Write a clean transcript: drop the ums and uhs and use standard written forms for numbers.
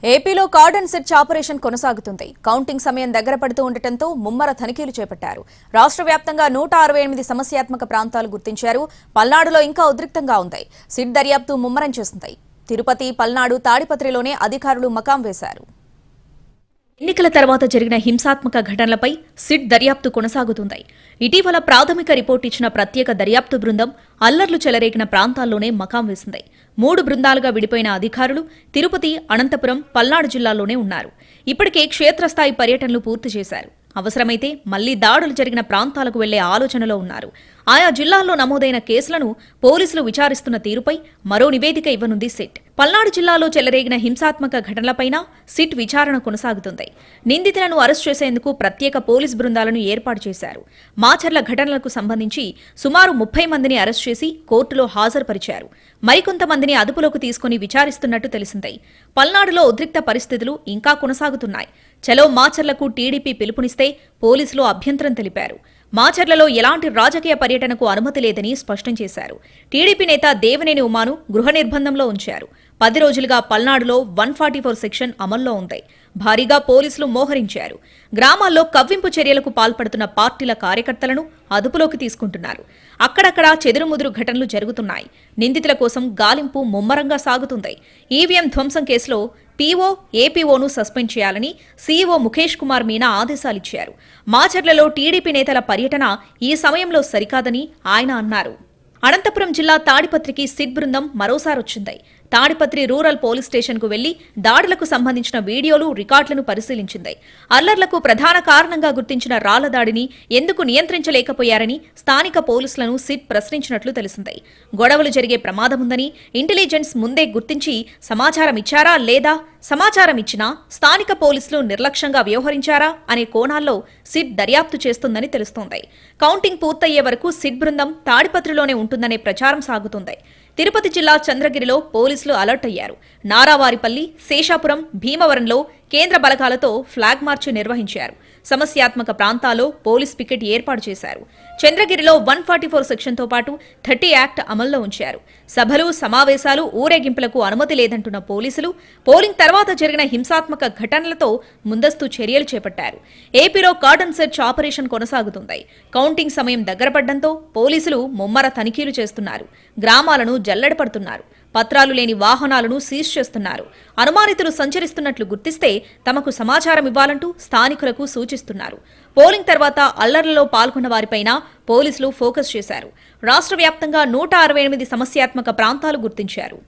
ఏపీలో cordon search operation కొనసాగుతుంది. Counting సమయం దగ్గర పడుతూ ఉండటంతో ముమ్మర తనిఖీలు చేపట్టారు. రాష్ట్ర వ్యాప్తంగా 168 సమస్యాత్మక ప్రాంతాలు గుర్తించారు. పల్నాడులో ఇంకా ఉద్రిక్తంగా ఉంది. సిట్ దర్యాప్తు ముమ్మరం చేస్తుంది. తిరుపతి, పల్నాడు, తాడిపత్రిలోనే అధికారులు మకాం వేశారు. ఎన్నికల తర్వాత జరిగిన హింసాత్మక ఘటనలపై సిట్ దర్యాప్తు కొనసాగుతుంది. ఇటీవల ప్రాథమిక రిపోర్టు ఇచ్చిన ప్రత్యేక దర్యాప్తు బృందం అల్లర్లు చెలరేగిన ప్రాంతాల్లోనే మకాం వేసింది. 3 బృందాలుగా విడిపోయిన అధికారులు తిరుపతి, అనంతపురం, పల్నాడు జిల్లాల్లోనే ఉన్నారు. ఇప్పటికే క్షేత్రస్థాయి పర్యటనలు పూర్తి చేశారు. అవసరమైతే మళ్లీ దాడులు జరిగిన ప్రాంతాలకు వెళ్లే ఆలోచనలో ఉన్నారు. ఆయా జిల్లాల్లో నమోదైన కేసులను పోలీసులు విచారిస్తున్న తీరుపై మరో నివేదిక ఇవ్వనుంది సిట్. పల్నాడు జిల్లాలో చెలరేగిన హింసాత్మక ఘటనలపైన సిట్ విచారణ కొనసాగుతుంది. నిందితులను అరెస్టు చేసేందుకు ప్రత్యేక పోలీస్ బృందాలను ఏర్పాటు చేశారు. మాచర్ల ఘటనలకు సంబంధించి సుమారు 30 మందిని అరెస్టు చేసి కోర్టులో హాజరుపరిచారు. మరికొంతమందిని అదుపులోకి తీసుకుని విచారిస్తున్నట్టు తెలిసింది. పల్నాడులో ఉద్రిక్త పరిస్థితులు ఇంకా కొనసాగుతున్నాయి. చలో మాచర్లకు టీడీపీ పిలుపునిస్తే పోలీసులు అభ్యంతరం తెలిపారు. మాచర్లలో ఎలాంటి రాజకీయ పర్యటనకు అనుమతి లేదని స్పష్టం చేశారు. టీడీపీ నేత దేవినేని ఉమాను గృహ నిర్బంధంలో ఉంచారు. 10 రోజులుగా పల్నాడులో 144 సెక్షన్ అమల్లో ఉంది. భారీగా పోలీసులు మోహరించారు. గ్రామాల్లో కవ్వింపు చర్యలకు పాల్పడుతున్న పార్టీల కార్యకర్తలను అదుపులోకి తీసుకుంటున్నారు. అక్కడక్కడా చెదురుముదురు ఘటనలు జరుగుతున్నాయి. నిందితుల కోసం గాలింపు ముమ్మరంగా సాగుతుంది. ఈవీఎం ధ్వంసం కేసులో పీఓ, ఏపీఓను సస్పెండ్ చేయాలని సీఈఓ ముఖేష్ కుమార్ మీనా ఆదేశాలిచ్చారు. మాచర్లలో టీడీపీ నేతల పర్యటన ఈ సమయంలో సరికాదని ఆయన అన్నారు. అనంతపురం జిల్లా తాడిపత్రికి సిట్ బృందం మరోసారొచ్చింది. తాడిపత్రి రూరల్ పోలీస్ స్టేషన్కు వెళ్లి దాడులకు సంబంధించిన వీడియోలు, రికార్డులను పరిశీలించింది. అల్లర్లకు ప్రధాన కారణంగా గుర్తించిన రాళ్ల దాడిని ఎందుకు నియంత్రించలేకపోయారని స్థానిక పోలీసులను సిట్ ప్రశ్నించినట్లు తెలిసింది. గొడవలు జరిగే ప్రమాదముందని ఇంటెలిజెన్స్ ముందే గుర్తించి సమాచారం ఇచ్చారా లేదా, సమాచారం ఇచ్చినా స్థానిక పోలీసులు నిర్లక్ష్యంగా వ్యవహరించారా అనే కోణాల్లో సిట్ దర్యాప్తు చేస్తుందని తెలుస్తోంది. కౌంటింగ్ పూర్తయ్యే వరకు సిట్ బృందం తాడిపత్రిలోనే ఉంటుందనే ప్రచారం సాగుతుంది. తిరుపతి జిల్లా చంద్రగిరిలో పోలీసులు అలర్ట్ అయ్యారు. నారావారిపల్లి, శేషాపురం, భీమవరంలో కేంద్ర బలగాలతో ఫ్లాగ్ మార్చ్ నిర్వహించారు. సమస్యాత్మక ప్రాంతాల్లో పోలీస్ పికెట్ ఏర్పాటు చేశారు. చంద్రగిరిలో 144 సెక్షన్తో పాటు 30 యాక్ట్ అమల్లో ఉంచారు. సభలు, సమావేశాలు, ఊరేగింపులకు అనుమతి లేదంటున్న పోలీసులు పోలింగ్ తర్వాత జరిగిన హింసాత్మక ఘటనలతో ముందస్తు చర్యలు చేపట్టారు. ఏపీలో కార్డన్ సెర్చ్ ఆపరేషన్ కొనసాగుతుంది. కౌంటింగ్ సమయం దగ్గరపడ్డంతో పోలీసులు ముమ్మర తనిఖీలు చేస్తున్నారు. గ్రామాలను జల్లెడపడుతున్నారు. పత్రాలు లేని వాహనాలను సీజ్ చేస్తున్నారు. అనుమానితులు సంచరిస్తున్నట్లు గుర్తిస్తే తమకు సమాచారం ఇవ్వాలంటూ స్థానికులకు సూచిస్తున్నారు. పోలింగ్ తర్వాత అల్లర్లలో పాల్గొన్న వారిపైన పోలీసులు ఫోకస్ చేశారు. రాష్ట్ర వ్యాప్తంగా 168 సమస్యాత్మక ప్రాంతాలు గుర్తించారు.